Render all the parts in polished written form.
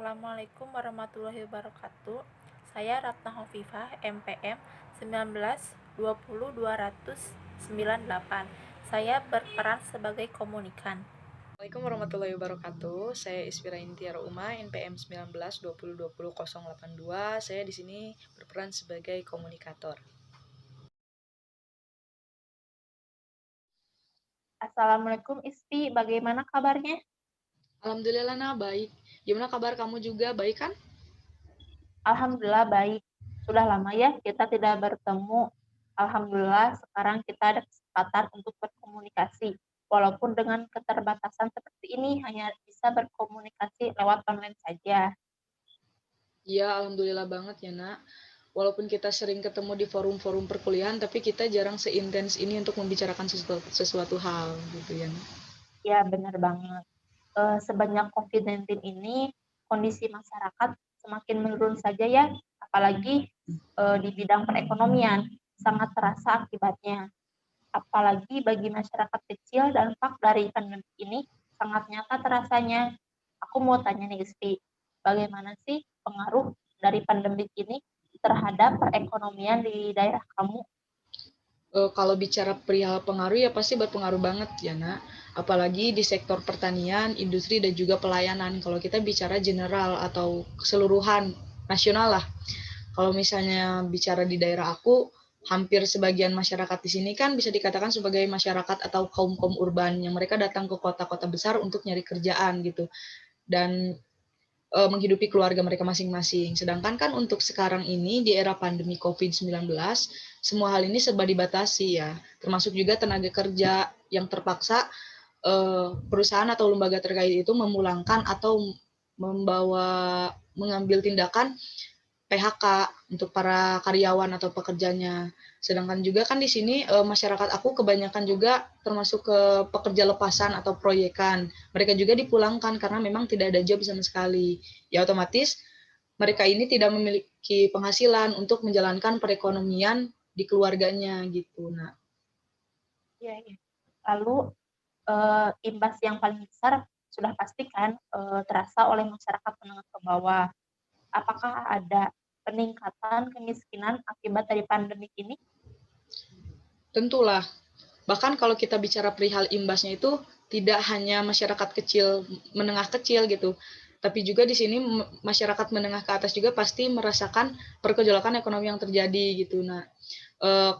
Assalamualaikum warahmatullahi wabarakatuh. Saya Ratna Hovifah, MPM 19-20-298. Saya berperan sebagai komunikan. Assalamualaikum warahmatullahi wabarakatuh. Saya Ispira Intiara Uma, NPM 19-20-20-082. Saya di sini berperan sebagai komunikator. Assalamualaikum Ispi, bagaimana kabarnya? Alhamdulillah, Nah, baik. Gimana kabar kamu juga? Baik kan? Alhamdulillah baik. Sudah lama ya kita tidak bertemu. Alhamdulillah sekarang kita ada kesempatan untuk berkomunikasi. Walaupun dengan keterbatasan seperti ini hanya bisa berkomunikasi lewat online saja. Iya, alhamdulillah banget ya, Nak. Walaupun kita sering ketemu di forum-forum perkuliahan, tapi kita jarang seintens ini untuk membicarakan sesuatu hal gitu ya, Nak. Ya benar banget. Sebanyak COVID-19 ini kondisi masyarakat semakin menurun saja ya, apalagi di bidang perekonomian sangat terasa akibatnya. Apalagi bagi masyarakat kecil, dampak dari pandemi ini sangat nyata terasanya. Aku mau tanya nih, Ispi, bagaimana sih pengaruh dari pandemi ini terhadap perekonomian di daerah kamu? Kalau bicara perihal pengaruh ya pasti berpengaruh banget ya, Nak. Apalagi di sektor pertanian, industri, dan juga pelayanan. Kalau kita bicara general atau keseluruhan nasional lah. Kalau misalnya bicara di daerah aku, hampir sebagian masyarakat di sini kan bisa dikatakan sebagai masyarakat atau kaum-kaum urban yang mereka datang ke kota-kota besar untuk nyari kerjaan gitu. Dan menghidupi keluarga mereka masing-masing. Sedangkan kan untuk sekarang ini di era pandemi COVID-19, semua hal ini serba dibatasi ya, termasuk juga tenaga kerja yang terpaksa perusahaan atau lembaga terkait itu memulangkan atau mengambil tindakan PHK untuk para karyawan atau pekerjanya. Sedangkan juga kan di sini masyarakat aku kebanyakan juga termasuk ke pekerja lepasan atau proyekan. Mereka juga dipulangkan karena memang tidak ada job sama sekali. Ya otomatis mereka ini tidak memiliki penghasilan untuk menjalankan perekonomian di keluarganya gitu. Nah, Ya, ya. Lalu imbas yang paling besar sudah pasti kan terasa oleh masyarakat menengah ke bawah. Apakah ada peningkatan kemiskinan akibat dari pandemi ini? tentulah. Bahkan kalau kita bicara perihal imbasnya itu tidak hanya masyarakat kecil, menengah kecil gitu, tapi juga di sini masyarakat menengah ke atas juga pasti merasakan pergolakan ekonomi yang terjadi gitu. Nah,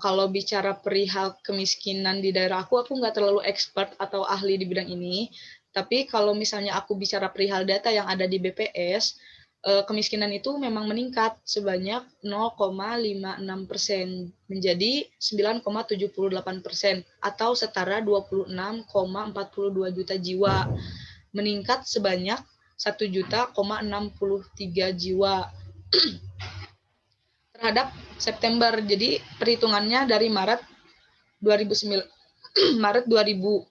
kalau bicara perihal kemiskinan di daerah aku nggak terlalu expert atau ahli di bidang ini, tapi kalau misalnya aku bicara perihal data yang ada di BPS, kemiskinan itu memang meningkat sebanyak 0,56% menjadi 9,78% atau setara 26,42 juta jiwa, meningkat sebanyak 1,63 juta jiwa terhadap September. Jadi perhitungannya dari Maret 2009 Maret 2020.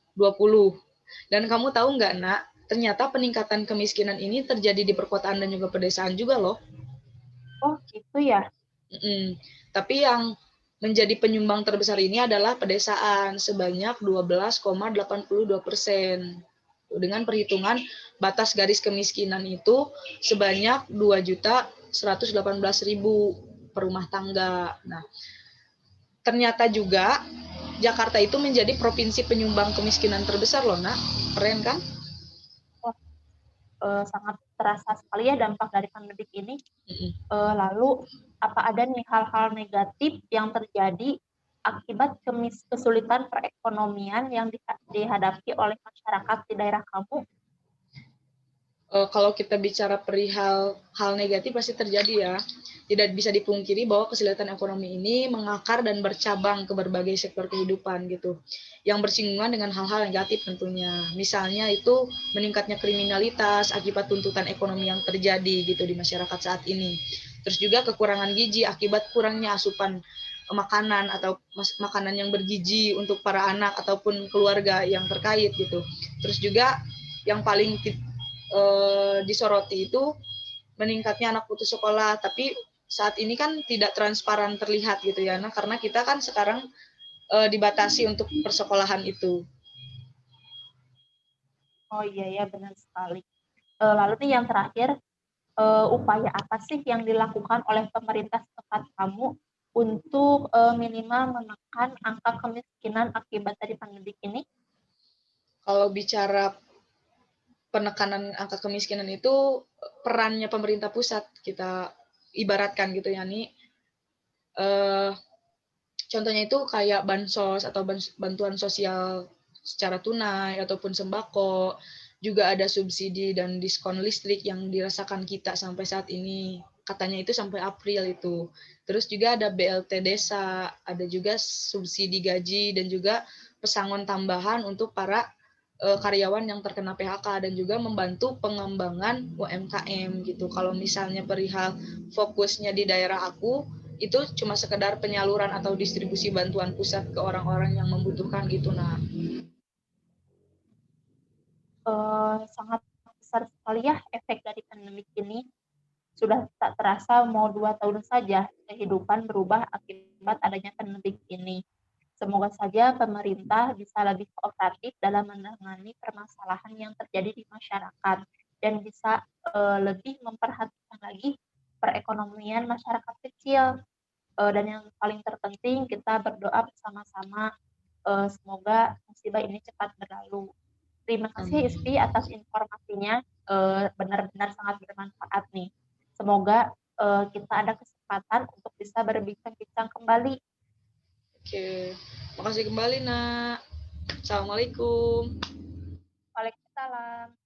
Dan kamu tahu nggak, Nak, ternyata peningkatan kemiskinan ini terjadi di perkotaan dan juga pedesaan juga loh. Oh, gitu ya. Tapi yang menjadi penyumbang terbesar ini adalah pedesaan sebanyak 12,82%. Dengan perhitungan batas garis kemiskinan itu sebanyak 2.118.000 per rumah tangga. Nah, ternyata juga Jakarta itu menjadi provinsi penyumbang kemiskinan terbesar loh, Nak. Keren kan? Oh, sangat terasa sekali ya dampak dari pandemi ini. Lalu, apa ada nih hal-hal negatif yang terjadi akibat kesulitan perekonomian yang dihadapi oleh masyarakat di daerah kamu? Kalau kita bicara perihal hal negatif pasti terjadi ya. Tidak bisa dipungkiri bahwa kesulitan ekonomi ini mengakar dan bercabang ke berbagai sektor kehidupan gitu. Yang bersinggungan dengan hal-hal negatif tentunya. Misalnya itu meningkatnya kriminalitas akibat tuntutan ekonomi yang terjadi gitu di masyarakat saat ini. Terus juga kekurangan gizi akibat kurangnya asupan makanan atau makanan yang bergizi untuk para anak ataupun keluarga yang terkait gitu. Terus juga yang paling disoroti itu meningkatnya anak putus sekolah, tapi saat ini kan tidak transparan terlihat gitu ya, nah karena kita kan sekarang dibatasi untuk persekolahan itu. Oh iya ya benar sekali. Lalu nih yang terakhir, upaya apa sih yang dilakukan oleh pemerintah setempat kamu untuk minimal menekan angka kemiskinan akibat dari pandemi ini? Kalau bicara penekanan angka kemiskinan itu perannya pemerintah pusat kita ibaratkan gitu ya nih. Contohnya itu kayak bansos atau bantuan sosial secara tunai ataupun sembako, juga ada subsidi dan diskon listrik yang dirasakan kita sampai saat ini. Katanya itu sampai April itu. Terus juga ada BLT desa, ada juga subsidi gaji dan juga pesangon tambahan untuk para karyawan yang terkena PHK dan juga membantu pengembangan UMKM gitu. Kalau misalnya perihal fokusnya di daerah aku, itu cuma sekedar penyaluran atau distribusi bantuan pusat ke orang-orang yang membutuhkan gitu. Nah, Sangat besar sekali ya efek dari pandemi ini. Sudah tak terasa mau 2 tahun saja kehidupan berubah akibat adanya pandemi ini. Semoga saja pemerintah bisa lebih kooperatif dalam menangani permasalahan yang terjadi di masyarakat dan bisa lebih memperhatikan lagi perekonomian masyarakat kecil. Dan yang paling terpenting kita berdoa bersama-sama semoga musibah ini cepat berlalu. Terima kasih Ispi atas informasinya, benar-benar sangat bermanfaat nih. Semoga kita ada kesempatan untuk bisa berbincang-bincang kembali. Oke, makasih kembali nak. Assalamualaikum. Waalaikumsalam.